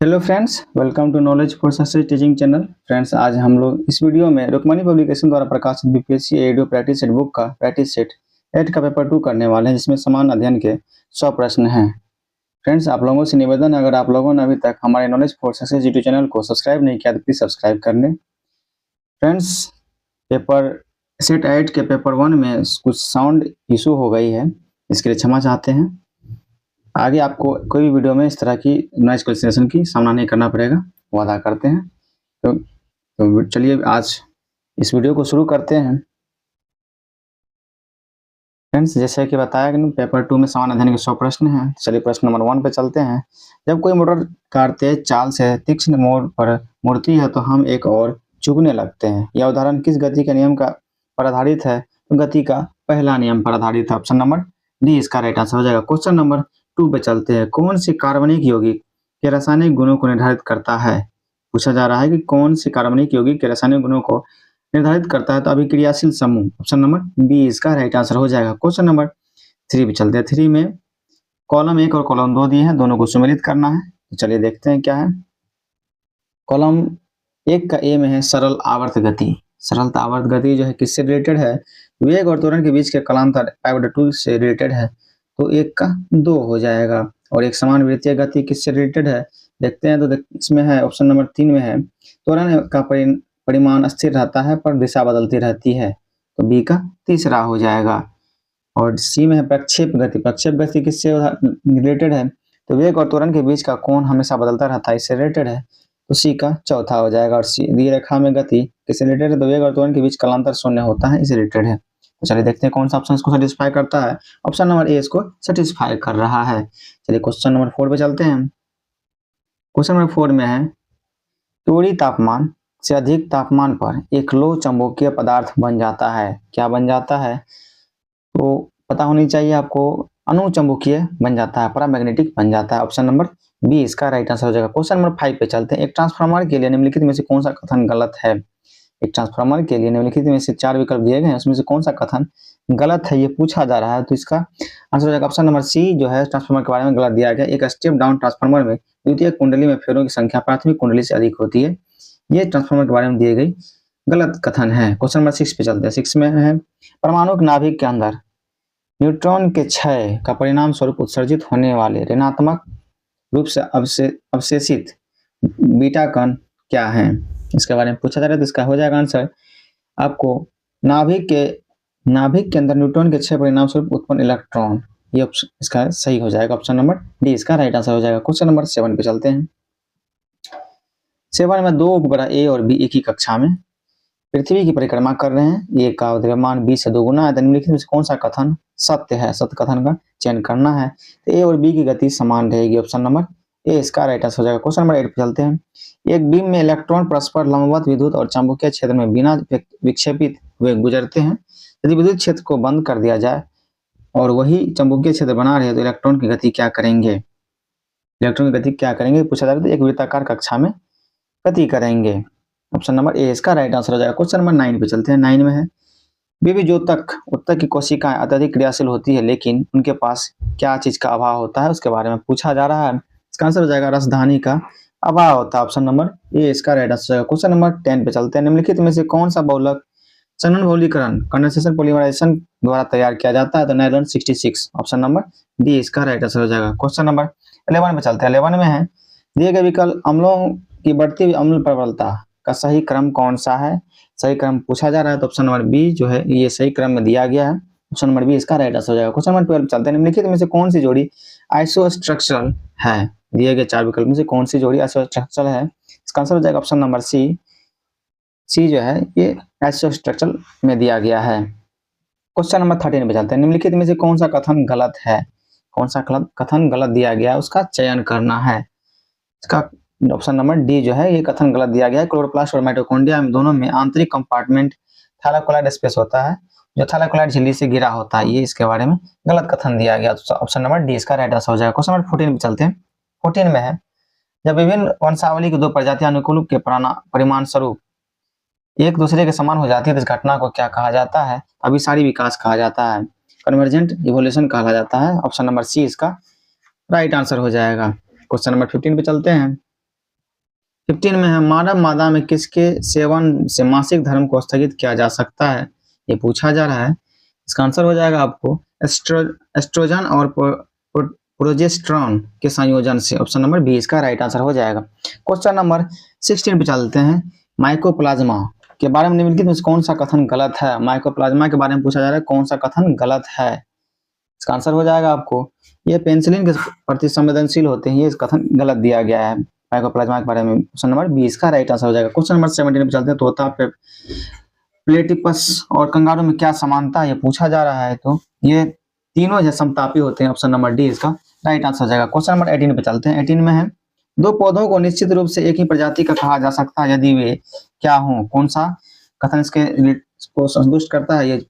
Hello friends, welcome to knowledge for success teaching channel. Friends, आज हम लोग इस वीडियो में रुक्मणी पब्लिकेशन द्वारा प्रकाशित BPSC ADO practice set book का प्रैक्टिस सेट 8 का पेपर 2 करने वाले हैं, जिसमें समान अध्ययन के 100 प्रश्न हैं। फ्रेंड्स, आप लोगों से निवेदन है, अगर आप लोगों ने अभी तक हमारे knowledge for success YouTube channel को सब्सक्राइब नहीं किया तो प्लीज सब्सक्राइब कर लें। फ्रेंड्स, पेपर सेट 8 के पेपर 1 में कुछ साउंड इशू हो गई है, इसके लिए क्षमा चाहते हैं। आगे आपको कोई भी वीडियो में इस तरह की नॉइज कैंसलेशन की सामना नहीं करना पड़ेगा, वादा करते हैं। तो चलिए आज इस वीडियो को शुरू करते हैं। फ्रेंड्स, जैसे कि बताया कि पेपर 2 में समान अध्ययन के 100 प्रश्न हैं। चलिए प्रश्न नंबर 1 पे चलते हैं। जब कोई मोटर कार तेज चाल से तीक्ष्ण मोड़ पर मुड़ती है तो हम एक और चूकने लगते हैं। यह उदाहरण किस गति के नियम का पर आधारित है? तो गति का पहला नियम पर आधारित है। ऑप्शन नंबर डी इसका राइट आंसर हो जाएगा। क्वेश्चन नंबर 2 पे चलते हैं। कौन सी कार्बनिक यौगिक के रासायनिक गुणों को निर्धारित करता है? पूछा जा रहा है कि कौन सी कार्बनिक यौगिक के रासायनिक गुणों को निर्धारित करता है। तो अभिक्रियाशील समूह, ऑप्शन नंबर बी इसका राइट आंसर हो जाएगा। क्वेश्चन नंबर 3 पे चलते हैं। 3 में कॉलम 1 और कॉलम 2 दिए हैं, दोनों को सम्मिलित करना है। तो चलिए देखते हैं क्या है। कॉलम 1 का ए में है सरल आवर्त गति। सरल आवर्त गति जो है किससे रिलेटेड है? वेग और त्वरण के बीच के कालांतर π/2 से रिलेटेड है, तो 1 का 2 हो जाएगा। और एक समान वृत्तीय गति किससे रिलेटेड है देखते हैं। तो इसमें है ऑप्शन नंबर 3 में है त्वरण का परिमाण स्थिर रहता है पर दिशा बदलती रहती है, तो बी का तीसरा हो जाएगा। और सी में है प्रक्षेप गति। प्रक्षेप गति किससे रिलेटेड है? तो वेग और त्वरण के बीच का कोण हमेशा बदलता रहता है, इससे रिलेटेड है, तो सी का चौथा हो जाएगा। और सी दी रेखा में गति किससे रिलेटेड है? तो वेग और त्वरण के बीच कालांतर शून्य होता है, इससे रिलेटेड है। तो चलिए देखते हैं कौन सा ऑप्शन इसको सेटिस्फाई करता है। ऑप्शन नंबर ए इसको सेटिस्फाई कर रहा है। चलिए क्वेश्चन नंबर 4 पे चलते हैं। क्वेश्चन नंबर 4 में है थोड़ी तापमान से अधिक तापमान पर एक लो चुंबकीय पदार्थ बन जाता है। क्या बन जाता है? तो पता होनी चाहिए आपको। अनुचुंबकीय बन जाता है, पैरामैग्नेटिक बन जाता है। ऑप्शन नंबर बी इसका राइट आंसर हो जाएगा। क्वेश्चन नंबर 5 पे चलते हैं। एक ट्रांसफार्मर के लिए निम्नलिखित में से कौन सा कथन गलत है? एक ट्रांसफार्मर के लिए निम्नलिखित में से 4 विकल्प दिए गए हैं, उसमें से कौन सा कथन गलत है, ये पूछा जा रहा है। तो इसका आंसर हो जाएगा ऑप्शन नंबर सी जो है ट्रांसफार्मर के बारे में गलत दिया गया। एक स्टेप डाउन ट्रांसफार्मर में द्वितीय कुंडली में फेरों की संख्या प्राथमिक कुंडली से अधिक होती है, ये ट्रांसफार्मर के बारे में दिए गई गलत कथन है। क्वेश्चन नंबर 6 पे चलते हैं। 6 में है परमाणु नाभिक के अंदर न्यूट्रॉन के क्षय का परिणाम स्वरूप उत्सर्जित होने वाले ऋणात्मक रूप से अवशेषित बीटा कण क्या है, इसके बारे में पूछा जा रहा है। तो इसका हो जाएगा आंसर आपको नाभिक के अंदर न्यूट्रॉन के क्षय परिणाम स्वरूप उत्पन्न इलेक्ट्रॉन, ये इसका सही हो जाएगा। ऑप्शन नंबर डी इसका राइट आंसर हो जाएगा। क्वेश्चन नंबर 7 पे चलते हैं। 7 में 2 उपग्रह ए और बी एक ही कक्षा में पृथ्वी की परिक्रमा कर रहे हैं। ए का द्रव्यमान बी से 2 गुना है। निम्नलिखित में से कौन सा कथन सत्य है? सत्य कथन का चयन करना है। तो ए और बी की गति समान रहेगी। ऑप्शन नंबर ए इसका राइट आंसर हो जाएगा। क्वेश्चन नंबर 8 पे चलते हैं। एक बीम में इलेक्ट्रॉन परस्पर लंबवत विद्युत और चुंबकीय क्षेत्र में बिना विक्षेपित हुए गुजरते हैं। यदि विद्युत क्षेत्र को बंद कर दिया जाए और वही चुंबकीय क्षेत्र बना रहे तो इलेक्ट्रॉन की गति क्या करेंगे? इलेक्ट्रॉन की गति क्या करेंगे पूछा जा रहा है। तो एक वृत्ताकार कक्षा में गति करेंगे। ऑप्शन नंबर ए इसका राइट आंसर हो जाएगा। क्वेश्चन नंबर 9 पे चलते हैं। 9 में है उत्तक की कोशिकाएं अत्यधिक क्रियाशील होती है, लेकिन उनके पास क्या चीज का अभाव होता है उसके बारे में पूछा जा रहा है। इसका आंसर हो जाएगा रसधानी का अभाव होता है। ऑप्शन नंबर ए इसका राइट आंसर हो जाएगा। क्वेश्चन नंबर 10 पे चलते हैं। निम्नलिखित में से कौन सा बहुलक संघनन बहुलीकरण कंडेंसेशन पॉलीमराइजेशन द्वारा तैयार किया जाता है? तो नायलॉन 66, ऑप्शन नंबर डी इसका राइट आंसर हो जाएगा। क्वेश्चन नंबर 11 पे चलते हैं। 11 में है दिए गए विकल्प अम्लों की बढ़ती हुई अम्ल प्रबलता का सही क्रम कौन सा है? सही क्रम पूछा जा रहा है। तो ऑप्शन नंबर बी जो है ये सही क्रम में दिया गया है। ऑप्शन नंबर बी इसका राइट आंसर हो जाएगा। क्वेश्चन नंबर 12 चलते हैं। निम्नलिखित में से कौन सी जोड़ी आइसोस्ट्रक्चरल है? दिए गए 4 विकल्प में से कौन सी जोड़ी आइसोस्ट्रक्चरल है? इसका आंसर हो जाएगा ऑप्शन नंबर सी। सी जो है ये आइसोस्ट्रक्चरल में दिया गया है। क्वेश्चन नंबर 13 पे चलते हैं। निम्नलिखित में से कौन सा कथन गलत है? कौन सा कथन गलत दिया गया है उसका चयन करना है। इसका ऑप्शन नंबर डी जो है ये कथन गलत दिया गया है। क्लोरोप्लास्ट और माइटोकॉन्ड्रिया में दोनों में आंतरिक कंपार्टमेंट थैलाकोलाइड स्पेस होता है, जो थैलाकोलाइड झिल्ली से घिरा होता है, ये इसके बारे में गलत कथन दिया गया। तो ऑप्शन नंबर डी इसका राइट आंसर हो जाएगा। क्वेश्चन नंबर 14 पे चलते हैं। 14 में है जब विभिन्न वंशावली की 2 प्रजातियां अनुकूल के परिमाण स्वरूप एक दूसरे के समान हो जाती है तो इस घटना को क्या कहा जाता है? अभिसारी विकास कहा जाता है, कन्वर्जेंट इवोल्यूशन कहा जाता है। ऑप्शन नंबर सी इसका राइट आंसर हो जाएगा। क्वेश्चन नंबर 15 पे चलते हैं। 15 में है मानव मादा में किसके सेवन से मासिक धर्म को स्थगित किया जा सकता है, ये पूछा जा रहा है। इसका आंसर हो जाएगा आपको एस्ट्रोजन और प्रोजेस्टेरॉन के संयोजन से। ऑप्शन नंबर बी इसका राइट आंसर हो जाएगा। क्वेश्चन नंबर 16 पे चलते हैं। माइकोप्लाज्मा के बारे में निम्नलिखित में कौन सा कथन गलत है? माइकोप्लाज्मा के बारे में पूछा जा रहा है, कौन सा कथन गलत है? इसका आंसर हो जाएगा आपको, ये पेनिसिलिन के प्रति संवेदनशील होते हैं, ये कथन गलत दिया गया है माइकोप्लाज्मा के बारे में। ऑप्शन नंबर बी इसका राइट आंसर हो जाएगा। क्वेश्चन नंबर 17 पे चलते हैं। तोता पे प्लेटिपस और कंगारू में क्या समानता है, ये पूछा जा रहा है। तो ये तीनों जो समतापी होते हैं। ऑप्शन नंबर डी इसका राइट आंसर हो जाएगा। क्वेश्चन नंबर 18 पे चलते हैं। 18 में है दो पौधों को निश्चित रूप से एक ही प्रजाति का कहा जा सकता है यदि वे क्या हों? कौन सा कथन इसके को संतुष्ट करता है, ये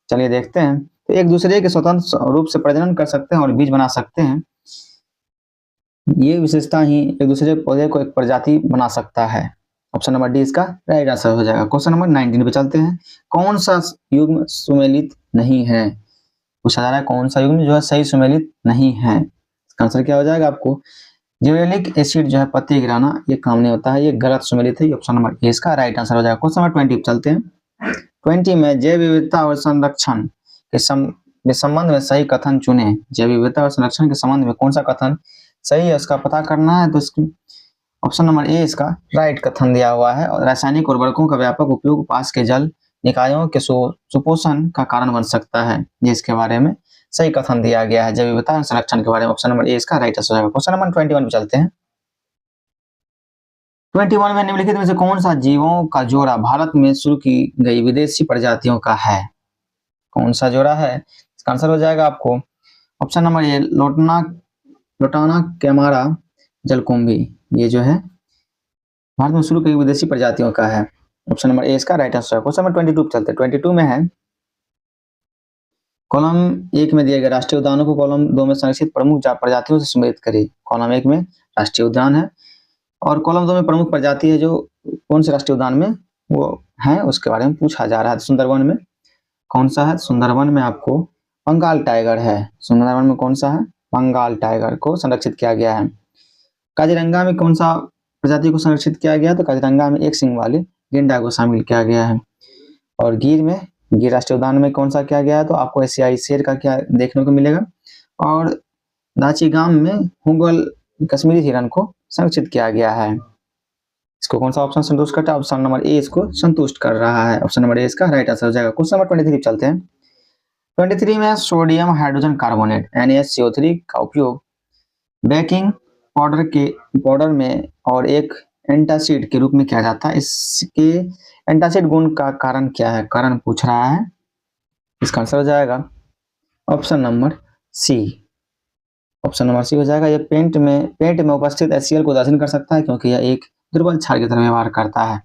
चलिए देखते हैं। तो एक दूसरे के स्वतंत्र रूप से प्रजनन कर सकते हैं और बीज बना सकते हैं, ये विशेषता ही एक दूसरे पौधे को एक प्रजाति बना सकता है। ऑप्शन नंबर डी इसका राइट आंसर हो जाएगा। क्वेश्चन नंबर 19 पे चलते हैं। कौन सा युग्म सुमेलित नहीं है? पूछा जा रहा है कौन सा युग्म जो है सही सुमेलित नहीं है। इसका आंसर क्या हो जाएगा आपको, जिबरेलिक एसिड जो है पत्ती गिराना, ये काम नहीं होता है, ये गलत सुमेलित है। ऑप्शन नंबर ए इसका राइट आंसर हो जाएगा। क्वेश्चन नंबर 20 पे चलते हैं। 20 में जैव विविधता और संरक्षण के संबंध में सही कथन चुने। जैव विविधता और संरक्षण के संबंध में कौन सा कथन सही है उसका पता करना है। तो इसकी ऑप्शन नंबर ए इसका राइट कथन दिया हुआ है। और रासायनिक उर्वरकों का व्यापक उपयोग पास के जल निकायों के सुपोषण का कारण बन सकता है, ये इसके बारे में सही कथन दिया गया है। जैव विविधता और संरक्षण के बारे में ऑप्शन नंबर ए इसका राइट आंसर हो जाएगा। क्वेश्चन नंबर 21 पे चलते हैं। 21 में निम्नलिखित में से कौन सा जीवों का जोड़ा भारत में शुरू की गई विदेशी प्रजातियों का है? कौन सा जोड़ा है? इसका आंसर हो जाएगा आपको ऑप्शन नंबर ए लोटाना कैमारा जलकुंभी, ये जो है भारत में शुरू की विदेशी प्रजातियों का है। ऑप्शन नंबर ए इसका राइट आंसर है। क्वेश्चन नंबर 22 पे चलते हैं। 22 में है कॉलम 1 में दिए गए राष्ट्रीय उद्यानों को कॉलम 2 में संरक्षित प्रमुख प्रजातियों से सम्मिलित करें। कॉलम 1 में राष्ट्रीय उद्यान है और कॉलम 2 में प्रमुख प्रजाति है, जो कौन से राष्ट्रीय उद्यान में वो है उसके बारे में पूछा जा रहा है। सुंदरवन में कौन सा है? सुंदरवन में आपको बंगाल टाइगर है। सुंदरवन में कौन सा है? बंगाल टाइगर को संरक्षित किया गया है। काजीरंगा में कौन सा प्रजाति को संरक्षित किया गया? तो काजीरंगा में एक सिंह वाले गेंडा को शामिल किया गया है। और गिर राष्ट्रीय उद्यान में कौन सा किया गया है? तो आपको एशियाई शेर का क्या देखने को मिलेगा। और दाचीगाम में हुगल कश्मीरी हिरन को संरक्षित किया गया है। इसको कौन सा ऑप्शन संतुष्ट करता है? ऑप्शन नंबर ए इसको संतुष्ट कर रहा है। ऑप्शन नंबर ए इसका राइट आंसर हो जाएगा। क्वेश्चन नंबर 23 चलते हैं। 23 में सोडियम हाइड्रोजन कार्बोनेट NaCO3 का उपयोग बेकिंग पाउडर में और एक एंटासिड के रूप में किया जाता है। इसके एंटासिड गुण का कारण क्या है? कारण पूछ रहा है। इसका आंसर हो जाएगा option number C. Option number C हो जाएगा। यह पेंट में उपस्थित HCl को उदासीन कर सकता है क्योंकि यह एक दुर्बल क्षार की तरह व्यवहार करता है।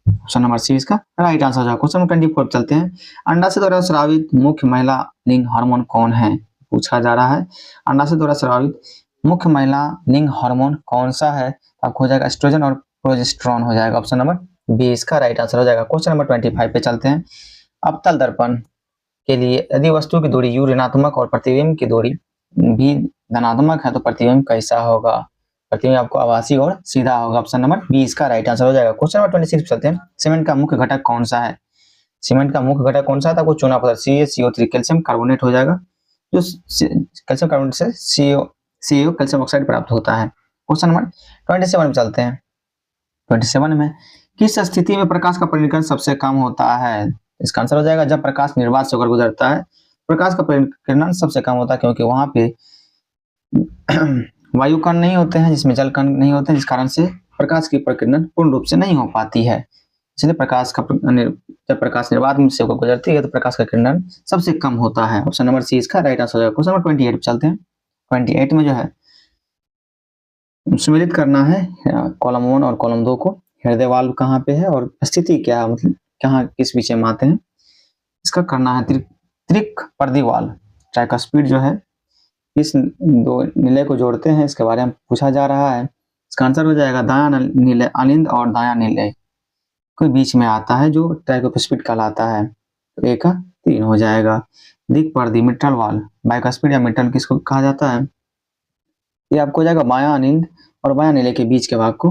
ऑप्शन नंबर सी इसका राइट आंसर हो जाएगा। क्वेश्चन नंबर 24 चलते हैं। अंडाशय द्वारा स्रावित मुख्य महिला लिंग हार्मोन कौन है? पूछा जा रहा है अंडाशय द्वारा स्रावित मुख्य महिला लिंग हार्मोन कौन सा है? आपको हो जाएगा एस्ट्रोजन और प्रोजेस्टेरॉन हो जाएगा। ऑप्शन नंबर बी इसका राइट आंसर हो जाएगा। क्वेश्चन नंबर 25 पे चलते हैं। अवतल दर्पण के लिए यदि वस्तु की दूरी u ऋणात्मक और प्रतिबिंब की दूरी भी धनात्मक है तो प्रतिबिंब कैसा होगा? प्रतिबिंब आपको आभासी और सीधा होगा। ऑप्शन नंबर बी इसका राइट आंसर हो जाएगा। क्वेश्चन नंबर 26 पे चलते हैं। सीमेंट का मुख्य घटक कौन सा है? सीमेंट का मुख्य घटक कौन सा है? आपको चूना पदार्थ CaCO3 कैल्शियम कार्बोनेट हो जाएगा, जो कैल्शियम कार्बोनेट से CO कैल्शियम ऑक्साइड प्राप्त होता है। क्वेश्चन नंबर 27 में चलते हैं। 27 में किस स्थिति में प्रकाश का परिकरण सबसे कम होता है? इसका आंसर हो जाएगा जब प्रकाश निर्वात से होकर गुजरता है, प्रकाश का परिकरण सबसे कम होता है क्योंकि वहां पे वायु कण नहीं होते हैं, जिसमें जल कण नहीं होते हैं, जिस कारण से प्रकाश की प्रकीर्णन पूर्ण रूप से नहीं हो पाती है। इसलिए जब प्रकाश निर्वात से होकर गुजरती है तो प्रकाश का किरणन सबसे कम होता है। ऑप्शन नंबर सी इसका राइट आंसर हो जाएगा। क्वेश्चन नंबर 28 पे चलते हैं। 28 में जो है सम्मिलित करना है कॉलम 1 और कॉलम 2 को। हृदय वाल्व कहाँ पे है और स्थिति क्या है, मतलब कहाँ किस विषय में आते हैं, इसका करना है। त्रिक पर्दी वाल्व ट्राइकस्पिड जो है इस दो नीले को जोड़ते हैं, इसके बारे में पूछा जा रहा है। इसका आंसर हो जाएगा दायां नीले अलिंद और दायां नीले कोई बीच में आता है जो ट्राइकोस्पिड कहलाता है, तो एक 3 हो जाएगा। दिक पर्दी मिट्रल वाल्व बाइकस्पिड या मिट्रल किसको कहा जाता है? ये आपको हो जाएगा बायां अनिंद और बायां नीले के बीच के भाग को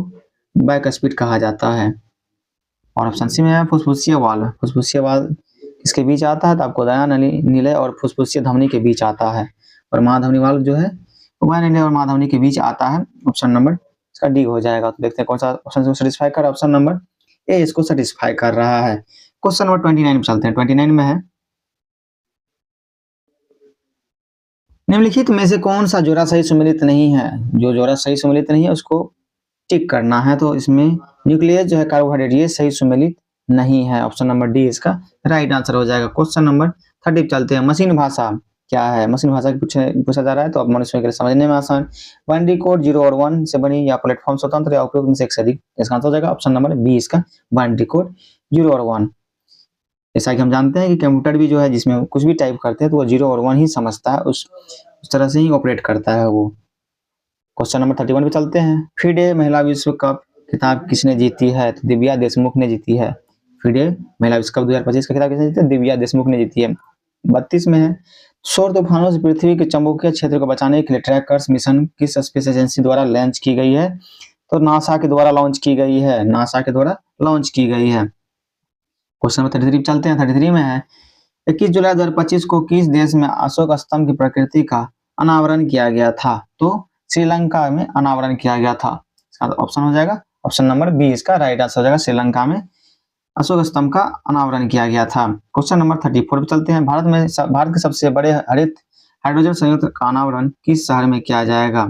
बाइकस्पिड कहा जाता है। और ऑप्शन सी में है फुसफुसिया वाल्व। फुसफुसिया वाल्व किसके बीच आता है, तो आपको दया नली निलय और फुसफुसिया धमनी के बीच आता है। और महाधमनी वाल्व जो है उभय निलय और महाधमनी के बीच आता है। ऑप्शन नंबर इसका डी हो जाएगा। तो देखते हैं कौन सा ऑप्शन को सेटिस्फाई कर रहा है। ऑप्शन नंबर ए इसको सेटिस्फाई कर रहा है। क्वेश्चन नंबर 29 में चलते हैं। 29 में है निम्नलिखित में से कौन सा जोड़ा सही सम्मिलित नहीं है। जो जोड़ा सही सम्मिलित नहीं है उसको टिक करना है। तो इसमें न्यूक्लियस जो है कार्बोहाइड्रेट ये सही सम्मिलित नहीं है। ऑप्शन नंबर डी इसका राइट आंसर हो जाएगा। क्वेश्चन नंबर 30 चलते हैं। मशीन भाषा क्या है। मशीन भाषा पूछा जा रहा है, तो अब मनुष्य के लिए समझने में आसान। बाइनरी कोड 0 और 1 से बनी या प्लेटफॉर्म स्वतंत्र या उपयोग में से एक से अधिक, इसका आंसर हो जाएगा ऑप्शन नंबर बी इसका बाइनरी कोड 0 और 1। जैसा कि हम जानते हैं कि कंप्यूटर भी जो है जिसमें कुछ भी टाइप करते हैं तो वो 0 और 1 ही समझता है, उस तरह से ही ऑपरेट करता है वो। क्वेश्चन नंबर 31 पे चलते हैं। FIDE महिला विश्व कप खिताब किसने जीती है, तो दिव्या देशमुख ने जीती है। FIDE महिला विश्व कप 2025 का खिताब किसने जीता है, दिव्या देशमुख ने जीती है। 32 में है सौर तूफानों से पृथ्वी के चुंबकीय क्षेत्र को बचाने के लिए ट्रैकर्स मिशन किस स्पेस एजेंसी द्वारा लॉन्च की गई है, तो नासा के द्वारा लॉन्च की गई है। नासा के द्वारा लॉन्च की गई है। क्वेश्चन नंबर 33 चलते हैं। 33 में है 21 जुलाई 2025 को किस देश में अशोक स्तंभ की प्रकृति का अनावरण किया गया था, तो श्रीलंका में अनावरण किया गया था। इसका ऑप्शन हो जाएगा ऑप्शन नंबर बी इसका राइट आंसर हो जाएगा। श्रीलंका में अशोक स्तंभ का अनावरण किया गया था। क्वेश्चन नंबर 34 पे चलते हैं। भारत के सबसे बड़े हरित हाइड्रोजन संयंत्र का अनावरण किस शहर में किया जाएगा,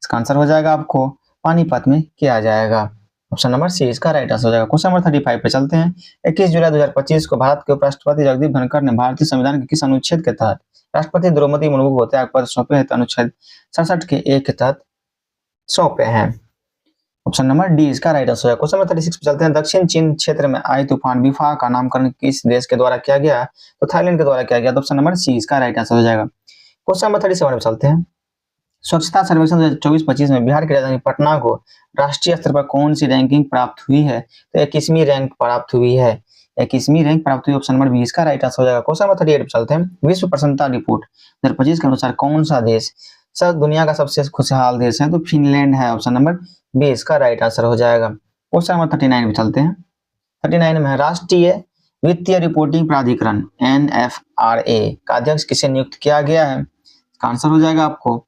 इसका आंसर हो जाएगा आपको पानीपत में किया जाएगा। ऑप्शन नंबर सी इसका राइट आंसर हो जाएगा। क्वेश्चन नंबर 35 पे चलते हैं। 21 जुलाई 2025 को भारत के उपराष्ट्रपति जगदीप धनखड़ ने भारतीय संविधान के किस अनुच्छेद के तहत राष्ट्रपति द्रौपदी मुर्मू को त्याग पत्र सौंपे हैं, तो अनुच्छेद 67 के एक के तहत सौंपे हैं। ऑप्शन नंबर डी इसका राइट आंसर है। क्वेश्चन नंबर 36 पे चलते हैं। दक्षिण चीन क्षेत्र में आई तूफान बिफा का नामकरण किस देश के द्वारा किया गया, तो थाईलैंड के द्वारा किया गया। तो ऑप्शन नंबर सी इसका राइट आंसर हो जाएगा। क्वेश्चन नंबर 37 पे चलते हैं। स्वच्छता सर्वेक्षण 2024-25 में बिहार की राजधानी पटना को राष्ट्रीय स्तर पर कौन सी रैंकिंग प्राप्त हुई है, तो 21वीं रैंक प्राप्त हुई है। 21वीं रैंक प्राप्त हुई। ऑप्शन नंबर बी इसका राइट आंसर हो जाएगा। क्वेश्चन नंबर 38 पे चलते हैं। विश्व प्रसन्नता रिपोर्ट 2025 के अनुसार कौन सा देश दुनिया का सबसे खुशहाल देश है, तो फिनलैंड है। ऑप्शन नंबर बी इसका राइट आंसर हो जाएगा। क्वेश्चन नंबर 39 पे चलते हैं। 39 में राष्ट्रीय वित्तीय रिपोर्टिंग प्राधिकरण NFRA का अध्यक्ष किसे नियुक्त किया गया है, इसका आंसर हो जाएगा आपको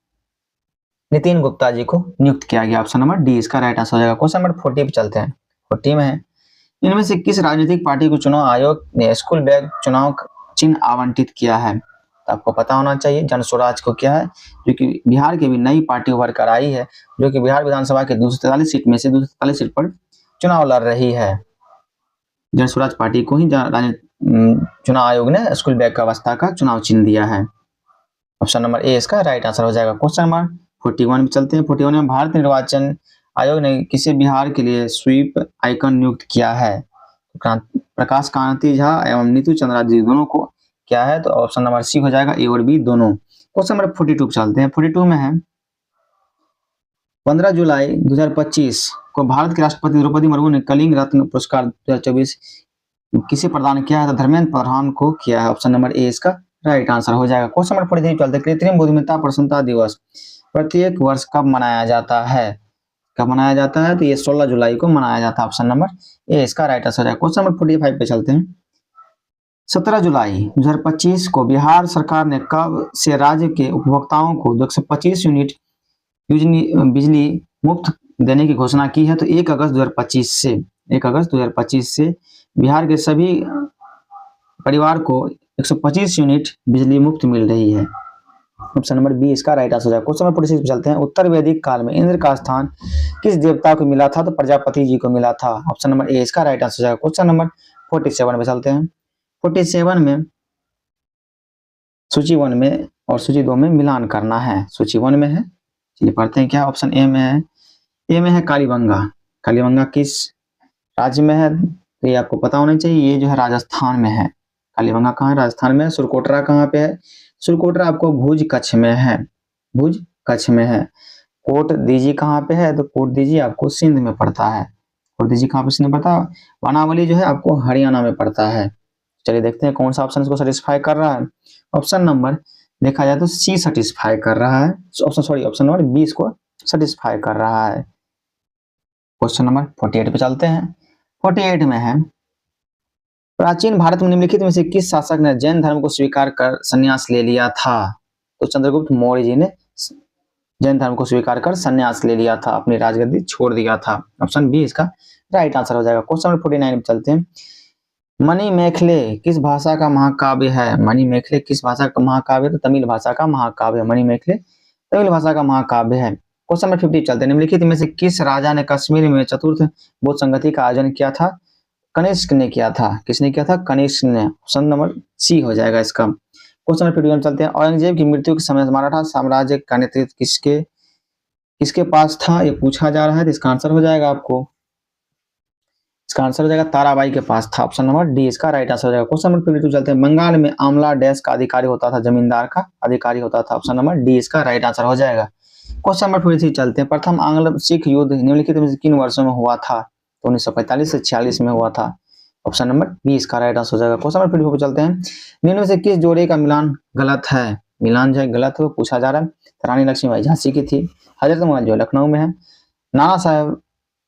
नितिन गुप्ता जी को नियुक्त किया गया। ऑप्शन नंबर डी इसका राइट आंसर हो जाएगा। क्वेश्चन नंबर 40 पे चलते हैं। 40 में है इनमें से किस राजनीतिक पार्टी को चुनाव आयोग ने स्कूल बैग चुनाव चिन्ह आवंटित किया है, तो आपको पता होना चाहिए जन स्वराज को क्या है, जो कि बिहार की भी नई पार्टी उभर कर आई है, जो कि बिहार विधानसभा के 243 सीट में से 243 सीट पर चुनाव लड़ रही है। जन स्वराज पार्टी को ही चुनाव आयोग ने स्कूल बैग का अवस्था का चुनाव चिन्ह दिया है। ऑप्शन नंबर ए इसका राइट आंसर हो जाएगा। क्वेश्चन नंबर 41 में चलते हैं। 41 में भारतीय निर्वाचन आयोग ने किसे बिहार के लिए स्वीप आइकन नियुक्त किया है, प्रकाश कांति झा एवं नीतू चंद्रा जी दोनों को क्या है, तो ऑप्शन नंबर सी हो जाएगा ए और बी दोनों। क्वेश्चन नंबर 42 पे चलते हैं। 42 में है 15 जुलाई 2025 को भारत के राष्ट्रपति द्रौपदी मुर्मू ने कलिंग रत्न पुरस्कार 2024 किसे प्रदान किया है, तो धर्मेंद्र प्रधान को किया है। ऑप्शन नंबर ए इसका राइट आंसर हो जाएगा। क्वेश्चन नंबर 43 चलते हैं। कृत्रिम बुद्धिमत्ता प्रसन्नता दिवस प्रत्येक वर्ष कब मनाया जाता है, कब मनाया जाता है, तो ये 16 जुलाई को मनाया जाता है। ऑप्शन नंबर ए इसका राइट आंसर है। क्वेश्चन नंबर 45 पे चलते हैं। 17 जुलाई 2025 को बिहार सरकार ने कब से राज्य के उपभोक्ताओं को 225 यूनिट बिजली मुफ्त देने की घोषणा की है, तो 1 अगस्त 2025 से बिहार के सभी परिवार को 125 यूनिट बिजली मुफ्त मिल रही है। ऑप्शन नंबर बी इसका राइट आंसर है। क्वेश्चन नंबर 46 पे चलते हैं। उत्तर वैदिक काल में इंद्र का स्थान किस देवता को मिला था, तो प्रजापति जी को मिला था। ऑप्शन नंबर ए इसका राइट आंसर है। क्वेश्चन नंबर 47 पे चलते हैं। 47 में सूची 1 में और सूची 2 में मिलान करना है। सूची 1 में है, चलिए पढ़ते हैं क्या। ऑप्शन ए में है कालीबंगा। कालीबंगा किस राज्य में है, तो ये आपको पता होना चाहिए, ये जो है राजस्थान में है। कालीबंगा कहाँ है, राजस्थान में है। सुरकोटरा कहाँ पे है, सुरकोटरा आपको भुज कच्छ में है, भुज कच्छ में है। कोट दीजी कहाँ पे है, तो कोट दीजी आपको सिंध में पड़ता है। कोट दीजी कहाँ पे सिंध में पड़ता है। वनावली जो है आपको हरियाणा में पड़ता है। चलिए देखते हैं कौन सा ऑप्शन इसको सेटिस्फाई कर रहा है। ऑप्शन नंबर देखा जाए तो सी सेटिस्फाई कर रहा है। ऑप्शन नंबर बी इसको सेटिस्फाई कर रहा है। क्वेश्चन नंबर 48 पे चलते हैं। 48 में है, प्राचीन भारत में निम्नलिखित में से किस शासक ने जैन धर्म को स्वीकार कर संन्यास ले लिया था? तो चंद्रगुप्त मौर्य जी ने जैन धर्म को स्वीकार कर संन्यास ले लिया था, अपनी राजगद्दी छोड़ दिया था। ऑप्शन बी इसका राइट आंसर हो जाएगा। क्वेश्चन नंबर 49 पे चलते हैं। मणिमेखले किस भाषा का महाकाव्य है? मणिमेखले किस भाषा का महाकाव्य है? तो तमिल भाषा का महाकाव्य है। मणिमेखले तमिल भाषा का महाकाव्य है। क्वेश्चन नंबर 50 चलते हैं। निम्नलिखित में से किस राजा ने कश्मीर में चतुर्थ बौद्ध संगति का आयोजन किया था? कनिष्क ने किया था। किसने किया था? कनिष्क ने। ऑप्शन नंबर सी हो जाएगा इसका। क्वेश्चन नंबर 51 चलते हैं। औरंगजेब की मृत्यु के समय मराठा साम्राज्य का नेतृत्व किसके पास था? ये पूछा जा रहा है, तो इसका आंसर हो जाएगा आपको, इसका आंसर हो जाएगा ताराबाई के पास था। ऑप्शन नंबर डी इसका राइट आंसर हो जाएगा। क्वेश्चन नंबर 52 चलते हैं। बंगाल में आमला डैश का अधिकारी होता था? जमींदार का अधिकारी होता था। ऑप्शन नंबर डी इसका राइट आंसर हो जाएगा। क्वेश्चन नंबर 53 चलते हैं। प्रथम आंग्ल सिख युद्ध निम्नलिखित में से किन वर्षों में हुआ था? तो 1945 से 46 में हुआ था। ऑप्शन नंबर बी इसका राइट आंसर हो जाएगा। क्वेश्चन नंबर 54 पे चलते हैं। निम्न में से किस जोड़े का मिलान गलत है? मिलान जो है गलत है, वो पूछा जा रहा है। रानी लक्ष्मीबाई झांसी की थी, हजरत मोहम्मद जो लखनऊ में है, नाना साहब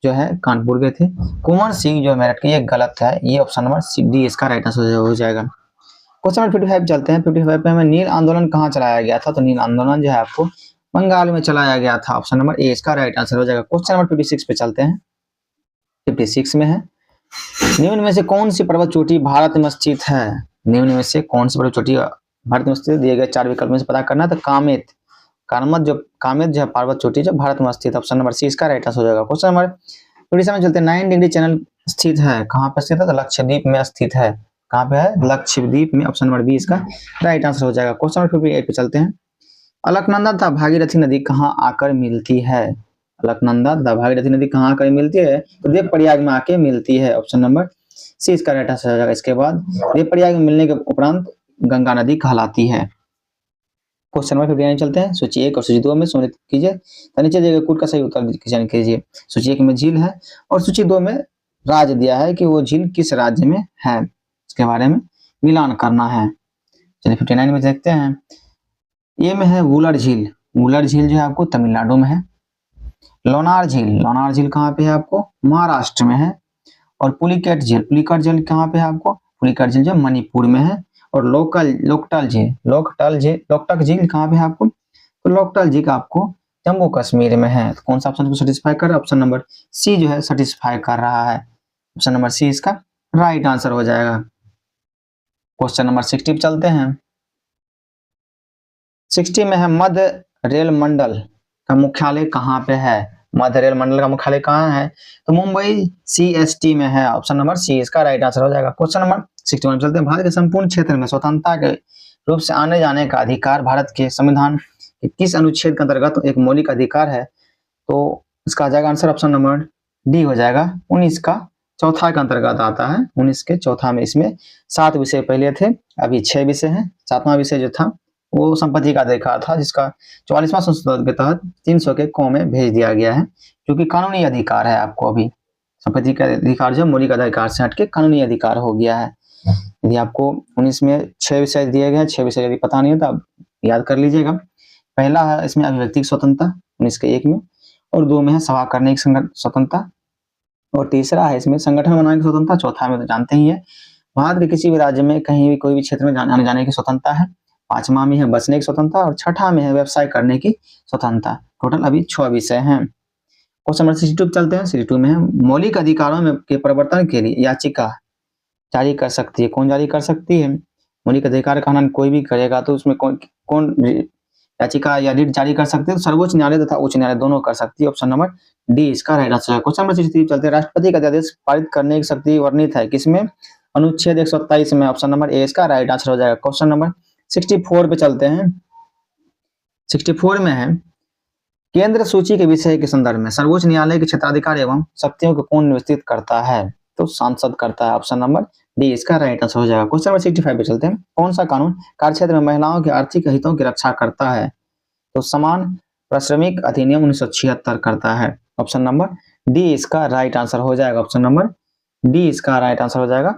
जो है कानपुर के थे, कुंवर सिंह जो मेरठ के, ये गलत है। ये ऑप्शन नंबर डी इसका राइट आंसर हो जाएगा। क्वेश्चन नंबर 55 चलते हैं। 55 पे हमें नील आंदोलन कहाँ चलाया गया था? तो नील आंदोलन जो है आपको बंगाल में चलाया गया था। ऑप्शन नंबर ए इसका राइट आंसर हो जाएगा। क्वेश्चन नंबर 56 पे चलते हैं। 56 में है, निम्न में से कौन सी पर्वत चोटी भारत में स्थित है? निम्न में से कौन सी पर्वत चोटी भारत में स्थित? दिए गए 4 विकल्प में से पता करना है। तो कामेत जो है पर्वत चोटी जो भारत में स्थित। ऑप्शन नंबर सी इसका राइट आंसर हो जाएगा। क्वेश्चन नंबर 57 में चलते हैं। 9 डिग्री चैनल स्थित है कहाँ पर स्थित है? तो लक्षद्वीप में स्थित है। कहाँ पे है? लक्षद्वीप में। ऑप्शन नंबर बी इसका राइट आंसर हो जाएगा। क्वेश्चन नंबर 58 पे चलते हैं। अलकनंदा तथा भागीरथी नदी कहाँ आकर मिलती है? अलकनंदा तथा भागीरथी नदी कहाँ आकर मिलती है? तो देवप्रयाग में आके मिलती है। ऑप्शन नंबर सी इसका राइट आंसर हो जाएगा। इसके बाद देवप्रयाग में मिलने के उपरांत गंगा नदी कहलाती है। क्वेश्चन नंबर 59 चलते हैं। सूची 1 और सूची 2 में सुनिश्चित कीजिए, तो नीचे दिए गए कूट का सही उत्तर चयन कीजिए। सूची 1 में झील है और सूची 2 में राज्य दिया है कि वो झील किस राज्य में है, इसके बारे में मिलान करना है। चलिए 59 में देखते हैं। ये में है वुलर झील। वुलर झील जो है आपको तमिलनाडु में है। लोनार झील कहाँ पे है? आपको महाराष्ट्र में है। और पुलिकट झील कहाँ पे है? आपको पुलिकट झील जो मणिपुर में है। और लोकटक झील कहाँ पे है आपको? तो लोकटक झील आपको जम्मू कश्मीर में है। तो कौन सा ऑप्शन को सेटिस्फाई कर रहा है? ऑप्शन नंबर सी जो है सेटिस्फाई कर रहा है। ऑप्शन नंबर सी इसका राइट आंसर हो जाएगा। क्वेश्चन नंबर 60 पे चलते हैं। 60 में है, मध्य रेल मंडल का मुख्यालय कहाँ पे है? मध्य रेल मंडल का मुख्यालय कहाँ है? तो मुंबई CST में है। ऑप्शन नंबर सी इसका राइट आंसर हो जाएगा। क्वेश्चन नंबर 61 चलते हैं। भारत के संपूर्ण क्षेत्र में स्वतंत्रता के रूप से आने जाने का अधिकार भारत के संविधान के किस अनुच्छेद के अंतर्गत एक मौलिक अधिकार है? तो इसका आ जाएगा आंसर ऑप्शन नंबर डी हो जाएगा। 19 का चौथा के अंतर्गत आता है। 19 के चौथा में इसमें 7 विषय पहले थे, अभी 6 विषय हैं। 7वां विषय जो था वो संपत्ति का अधिकार था, जिसका 44वां संशोधन के तहत 300 के क में भेज दिया गया है, क्योंकि कानूनी अधिकार है। आपको अभी संपत्ति का अधिकार जो मौलिक अधिकार से हटके कानूनी अधिकार हो गया है। यदि आपको 19 में 6 विषय दिए गए हैं, 6 विषय यदि पता नहीं है तो आप याद कर लीजिएगा। पहला है इसमें अभिव्यक्ति की स्वतंत्रता 19 के 1 में, और 2 में है सभा करने की स्वतंत्रता, और तीसरा है इसमें संगठन बनाने की स्वतंत्रता। चौथा में तो जानते ही है भारत के किसी भी राज्य में कहीं भी कोई भी क्षेत्र में आने जाने की स्वतंत्रता है। 5वां में है बचने की स्वतंत्रता, और 6ठा में है व्यवसाय करने की स्वतंत्रता। टोटल अभी 6 विषय हैं। क्वेश्चन नंबर 62 चलते हैं। 62 में है, मौलिक अधिकारों में के परिवर्तन के लिए याचिका जारी कर सकती है। कौन जारी कर सकती है? मौलिक अधिकार का हनन कोई भी करेगा तो उसमें कौन याचिका या रिट जारी कर सकते हैं? तो सर्वोच्च न्यायालय तथा उच्च न्यायालय दोनों कर सकती है। ऑप्शन नंबर डी इसका राइट आंसर है। क्वेश्चन नंबर 63 चलते हैं। राष्ट्रपति का अध्यादेश पारित करने की शक्ति वर्णित है किसमें? अनुच्छेद 127 में। ऑप्शन नंबर ए इसका राइट आंसर हो जाएगा। क्वेश्चन नंबर 64 पे चलते हैं। 64 में है, केंद्र सूची के विषय के संदर्भ में सर्वोच्च न्यायालय के क्षेत्राधिकार एवं शक्तियों को कौन निश्चित करता है? तो सांसद करता है। ऑप्शन नंबर डी इसका राइट आंसर हो जाएगा। क्वेश्चन नंबर 65 पे चलते हैं। कौन सा कानून कार्यक्षेत्र में महिलाओं के आर्थिक हितों की रक्षा करता है? तो समान प्रश्रमिक अधिनियम 1976 करता है। ऑप्शन नंबर डी इसका राइट आंसर हो जाएगा। ऑप्शन नंबर डी इसका राइट आंसर हो जाएगा।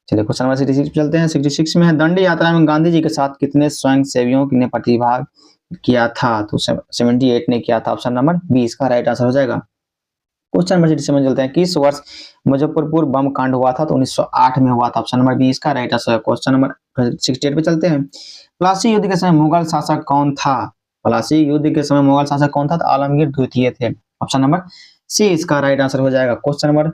चलिए क्वेश्चन नंबर 66 चलते हैं। 66 में है, दंडी यात्रा में गांधी जी के साथ कितने स्वयं सेवियों ने प्रतिभाग किया था? तो 78 ने किया था। ऑप्शन नंबर बी इसका राइट आंसर हो जाएगा। क्वेश्चन नंबर 67 में चलते हैं। किस वर्ष मुजफ्फरपुर बम कांड हुआ था? तो 1908 में हुआ था। ऑप्शन नंबर बी इसका राइट आंसर है। क्वेश्चन नंबर 68 पे चलते हैं। प्लासी युद्ध के समय मुगल शासक कौन था? प्लासी युद्ध के समय मुगल शासक कौन था? तो आलमगीर द्वितीय थे। ऑप्शन नंबर सी इसका राइट आंसर हो जाएगा। क्वेश्चन नंबर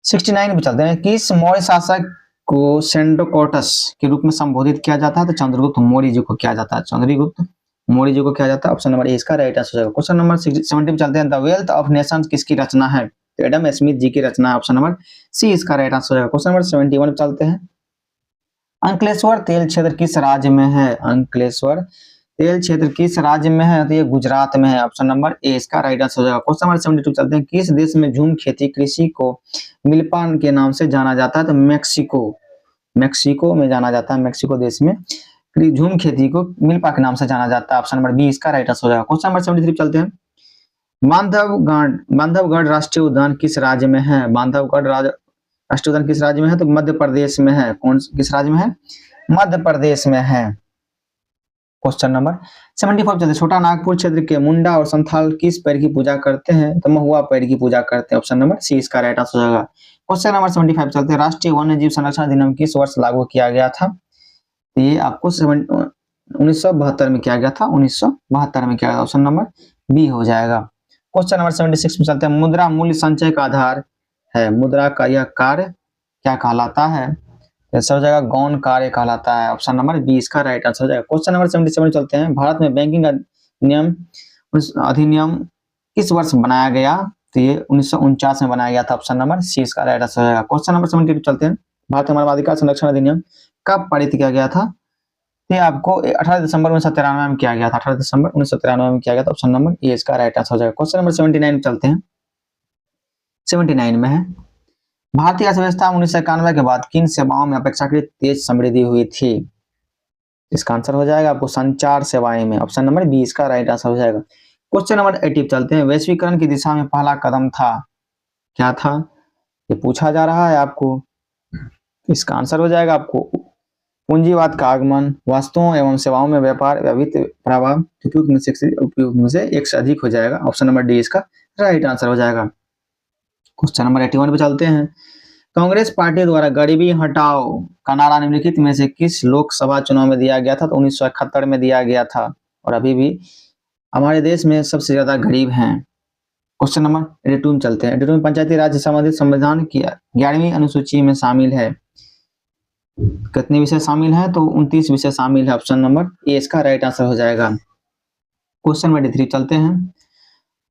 69 पे चलते हैं। किस मौर्य शासक को सेंडोकोटस के रूप में संबोधित किया जाता है? तो चंद्रगुप्त मौर्य जी को किया जाता है। चंद्रगुप्त मौर्य जी को किया जाता है। ऑप्शन नंबर ए इसका राइट आंसर हो जाएगा। क्वेश्चन नंबर 70 पे चलते हैं। द वेल्थ ऑफ नेशंस किसकी रचना है? तो एडम स्मिथ जी की रचना है। ऑप्शन नंबर सी इसका राइट आंसर हो जाएगा। क्वेश्चन नंबर 71 पे चलते हैं। अंकलेश्वर तेल क्षेत्र किस राज्य में है? अंकलेश्वर तेल क्षेत्र किस राज्य में है? तो ये गुजरात में है। ऑप्शन नंबर ए इसका राइट आंसर हो जाएगा। क्वेश्चन नंबर 72 चलते हैं। किस देश में झूम खेती कृषि को मिल्पा के नाम से जाना जाता है? तो मेक्सिको, मेक्सिको में जाना जाता है। मेक्सिको देश में झूम खेती को मिल्पा के नाम से जाना जाता है। ऑप्शन नंबर बी इसका राइट आंसर हो जाएगा। क्वेश्चन नंबर 73 चलते हैं। बांधवगढ़ राष्ट्रीय उद्यान किस राज्य में है? बांधवगढ़ राष्ट्रीय उद्यान किस राज्य में है? तो मध्य प्रदेश में है। किस राज्य में है? मध्य प्रदेश में है। क्वेश्चन नंबर 74 चलते हैं। छोटा नागपुर क्षेत्र के मुंडा और संथाल किस पेड़ की पूजा करते हैं? तो महुआ पेड़ की पूजा करते हैं। ऑप्शन नंबर सी इसका राइट आंसर हो जाएगा। क्वेश्चन नंबर 75 चलते हैं। राष्ट्रीय वन्य जीव संरक्षण अधिनियम किस वर्ष लागू किया गया था? ये आपको 1972 में किया गया था। 1972 में किया गया। ऑप्शन नंबर बी हो जाएगा। क्वेश्चन नंबर 76 में चलते हैं। मुद्रा मूल्य संचय का आधार है। मुद्रा का यह कार्य क्या कहलाता है? हो जाएगा गौण कार्य कहलाता है। ऑप्शन नंबर बी इसका राइट आंसर हो जाएगा। क्वेश्चन नंबर 77 चलते हैं। भारत में बैंकिंग अधिनियम किस वर्ष बनाया गया? तो ये 1949 में बनाया गया था। ऑप्शन नंबर सी इसका राइट आंसर हो जाएगा। क्वेश्चन नंबर 72 चलते हैं। भारतीय मानवाधिकार संरक्षण अधिनियम कब पारित किया गया था? ये आपको 18 दिसंबर 1993 में किया गया था। 18 दिसंबर 1993 में किया गया था। ऑप्शन नंबर ए इसका राइट आंसर हो जाएगा। क्वेश्चन नंबर 79 में चलते हैं। 79 में है। भारतीय अर्थव्यवस्था 1991 के बाद किन सेवाओं में अपेक्षाकृत तेज समृद्धि हुई थी? इसका आंसर हो जाएगा आपको संचार सेवाएं में। ऑप्शन नंबर बी इसका राइट आंसर हो जाएगा। क्वेश्चन नंबर 80 चलते हैं। वैश्वीकरण की दिशा में पहला कदम था, क्या था? ये पूछा जा रहा है आपको। इसका आंसर हो जाएगा आपको पूंजीवाद का आगमन, वस्तुओं एवं सेवाओं में व्यापार या वित्त प्रवाह उपयोग में से एक से अधिक हो जाएगा। ऑप्शन नंबर डी इसका राइट आंसर हो जाएगा। क्वेश्चन नंबर 81 पे चलते हैं। कांग्रेस पार्टी द्वारा गरीबी हटाओ का नारा निम्नलिखित में से किस लोकसभा चुनाव में दिया गया था? तो 1971 में दिया गया था। और अभी भी हमारे देश में सबसे ज्यादा गरीब हैं। क्वेश्चन नंबर 82 में चलते हैं। 82 में पंचायती राज से संबंधित संविधान की 11वीं अनुसूची में शामिल है। कितने विषय शामिल है? तो 29 विषय शामिल है। ऑप्शन नंबर ए इसका राइट आंसर हो जाएगा। क्वेश्चन नंबर 83 चलते हैं।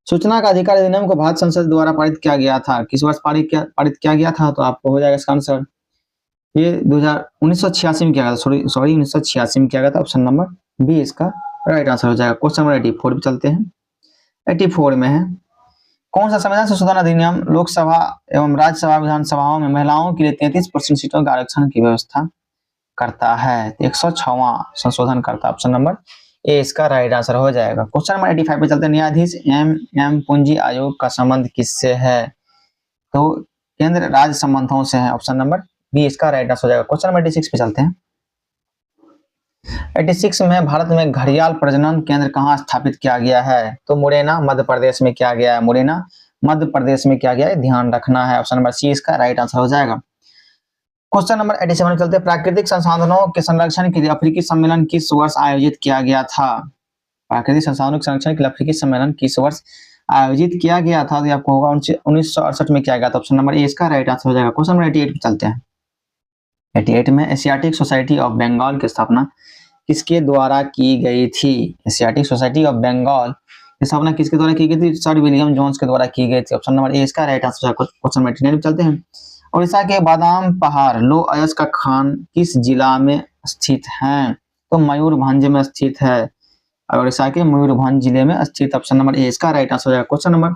सूचना का अधिकार अधिनियम को भारत संसद द्वारा पारित किया गया था। किस वर्ष पारित किया गया था? तो आपको हो जाएगा इसका आंसर ये 1986 में किया गया था। सॉरी 1986 में किया गया था। ऑप्शन नंबर बी इसका राइट आंसर हो जाएगा। क्वेश्चन नंबर 84 पे चलते हैं। 84 में है। कौन सा संविधान संशोधन अधिनियम लोकसभा एवं राज्यसभा विधानसभाओं में महिलाओं के लिए 33% सीटों के आरक्षण की व्यवस्था करता है? 106वां संशोधन करता है। ऑप्शन नंबर ए इसका राइट आंसर हो जाएगा। क्वेश्चन नंबर 85 पे चलते हैं। न्यायाधीश एम पूंजी आयोग का संबंध किससे है? तो केंद्र राज्य संबंधों से है। ऑप्शन नंबर बी इसका राइट आंसर हो जाएगा। क्वेश्चन नंबर 86 पे चलते हैं। 86 में भारत में घड़ियाल प्रजनन केंद्र कहाँ स्थापित किया गया है? तो मुरैना मध्य प्रदेश में किया गया है। मुरैना मध्य प्रदेश में किया गया है, ध्यान रखना है। ऑप्शन नंबर सी इसका राइट आंसर हो जाएगा। क्वेश्चन नंबर 87 में चलते हैं। प्राकृतिक संसाधनों के संरक्षण के लिए अफ्रीकी सम्मेलन किस वर्ष आयोजित किया गया था? प्राकृतिक संसाधनों के संरक्षण के लिए अफ्रीकी सम्मेलन किस वर्ष आयोजित किया गया था? तो आपको होगा 1968 में किया गया था। ऑप्शन नंबर ए इसका राइट आंसर हो जाएगा। क्वेश्चन नंबर 88 पे चलते हैं। 88 में एशियाटिक सोसाइटी ऑफ बंगाल की स्थापना किसके द्वारा की गई थी? एशियाटिक सोसाइटी ऑफ बंगाल की स्थापना किसके द्वारा की गई थी? सर विलियम जोन्स के द्वारा की गई थी। ऑप्शन नंबर ए इसका राइट आंसर है। क्वेश्चन नंबर 89 पे चलते हैं। उड़ीसा के बादाम पहाड़ लो अयस्क खान किस जिला में स्थित है? तो मयूरभंज में स्थित है। उड़ीसा के मयूरभंज जिले में स्थित। ऑप्शन नंबर ए इसका राइट आंसर हो जाएगा। क्वेश्चन नंबर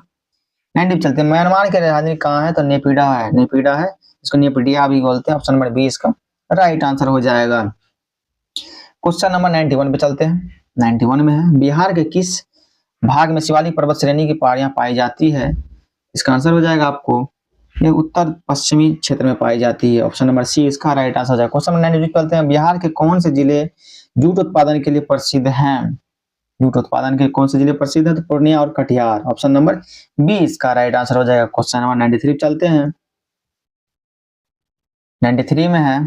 90 पे चलते हैं। म्यांमार की राजधानी कहाँ है? तो नेपिडा है। नेपिडा है, इसको नेपिडिया भी बोलते हैं। ऑप्शन नंबर बी इसका राइट आंसर हो जाएगा। क्वेश्चन नंबर 91 पे चलते हैं। 91 में है। बिहार के किस भाग में शिवालिक पर्वत श्रेणी की पहाड़ियां पाई जाती है? इसका आंसर हो जाएगा आपको ये उत्तर पश्चिमी क्षेत्र में पाई जाती है। ऑप्शन नंबर सी इसका राइट आंसर है। क्वेश्चन नंबर 92 पे चलते हैं। बिहार के कौन से जिले जूट उत्पादन के लिए प्रसिद्ध हैं? जूट उत्पादन के कौन से जिले प्रसिद्ध है? तो पूर्णिया और कटिहार। ऑप्शन नंबर बी इसका राइट आंसर हो जाएगा। क्वेश्चन नंबर 93 चलते हैं। 93 में है,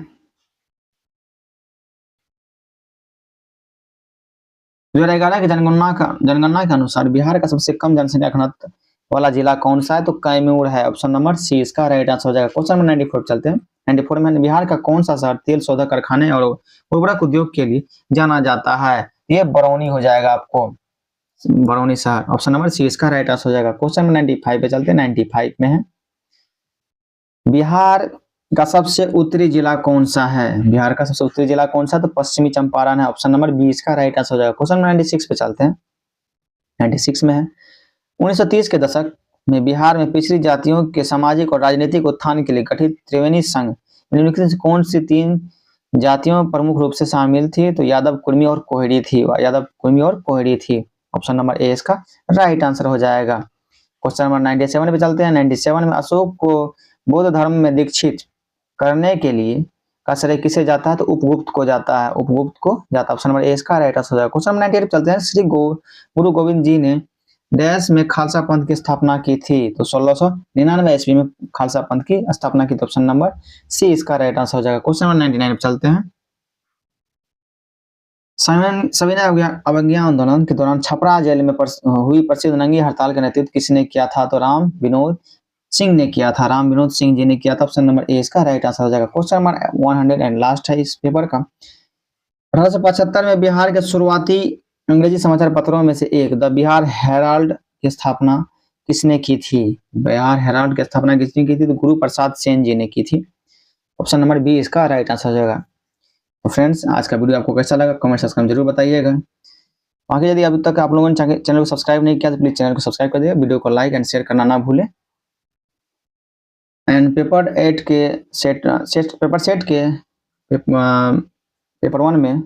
जो रहेगा कि जनगणना के अनुसार बिहार का सबसे कम जनसंख्या घनत्व वाला जिला कौन सा है? तो कैमूर है। ऑप्शन नंबर सी इसका राइट आंसर हो जाएगा। क्वेश्चन नंबर 94 चलते हैं। 94 में बिहार का कौन सा शहर तेल शोधक कारखाने और उर्वरक उद्योग के लिए जाना जाता है? ये बरौनी हो जाएगा आपको, बरौनी शहर। ऑप्शन नंबर सी इसका राइट आंसर हो जाएगा। क्वेश्चन नंबर 95 पे चलते हैं। 95 में है, बिहार का सबसे उत्तरी जिला कौन सा है? बिहार का सबसे उत्तरी जिला कौन सा? तो पश्चिमी चंपारण है। ऑप्शन नंबर बी इसका राइट आंसर हो जाएगा। क्वेश्चन नंबर 96 पे चलते हैं। 96 में है, 1930 के दशक में बिहार में पिछड़ी जातियों के सामाजिक और राजनीतिक उत्थान के लिए गठित त्रिवेणी संघ निम्नलिखित से कौन सी 3 जातियों प्रमुख रूप से शामिल थी? तो यादव, कुर्मी और कोहिड़ी थी। यादव, कुर्मी और कोहिड़ी थी। ऑप्शन नंबर ए इसका राइट आंसर हो जाएगा। क्वेश्चन नंबर 97 पे चलते हैं। 97 में अशोक को बौद्ध धर्म में दीक्षित करने के लिए का श्रेय किसे जाता है? तो उपगुप्त को जाता है, उपगुप्त को जाता है। ऑप्शन नंबर ए इसका राइट आंसर हो जाएगा। क्वेश्चन नंबर 98 चलते हैं। श्री गुरु गोविंद जी ने डैश में खालसा पंथ की स्थापना की थी? तो 1699 ईस्वी में खालसा पंथ की स्थापना की। तो ऑप्शन नंबर सी इसका राइट आंसर हो जाएगा। क्वेश्चन नंबर 99 पे चलते हैं। सविनय अवज्ञा आंदोलन के दौरान छपरा जेल में हुई प्रसिद्ध नंगी हड़ताल का नेतृत्व किसने किया था? तो राम विनोद सिंह ने किया था। राम विनोद सिंह जी ने किया था। ऑप्शन नंबर ए इसका राइट आंसर हो जाएगा। क्वेश्चन नंबर 100 एंड लास्ट है इस पेपर का। 1875 में बिहार के शुरुआती अंग्रेजी समाचार पत्रों में से एक द बिहार हेराल्ड की स्थापना किसने की थी? बिहार हेराल्ड की स्थापना किसने की थी? तो गुरु प्रसाद सेन जी ने की थी। ऑप्शन नंबर बी इसका राइट आंसर हो जाएगा। तो फ्रेंड्स, आज का वीडियो आपको कैसा लगा कमेंट सेक्शन में जरूर बताइएगा। बाकी यदि अभी तक आप लोगों ने चैनल को सब्सक्राइब नहीं किया तो प्लीज चैनल को सब्सक्राइब कर दीजिए, वीडियो को लाइक एंड शेयर करना ना भूलें। एंड पेपर 8 के पेपर सेट के पेपर 1 में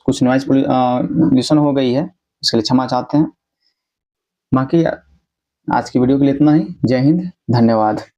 कुछ नॉइज पोल्यूशन हो गई है, इसके लिए क्षमा चाहते हैं। बाकी आज की वीडियो के लिए इतना ही। जय हिंद, धन्यवाद।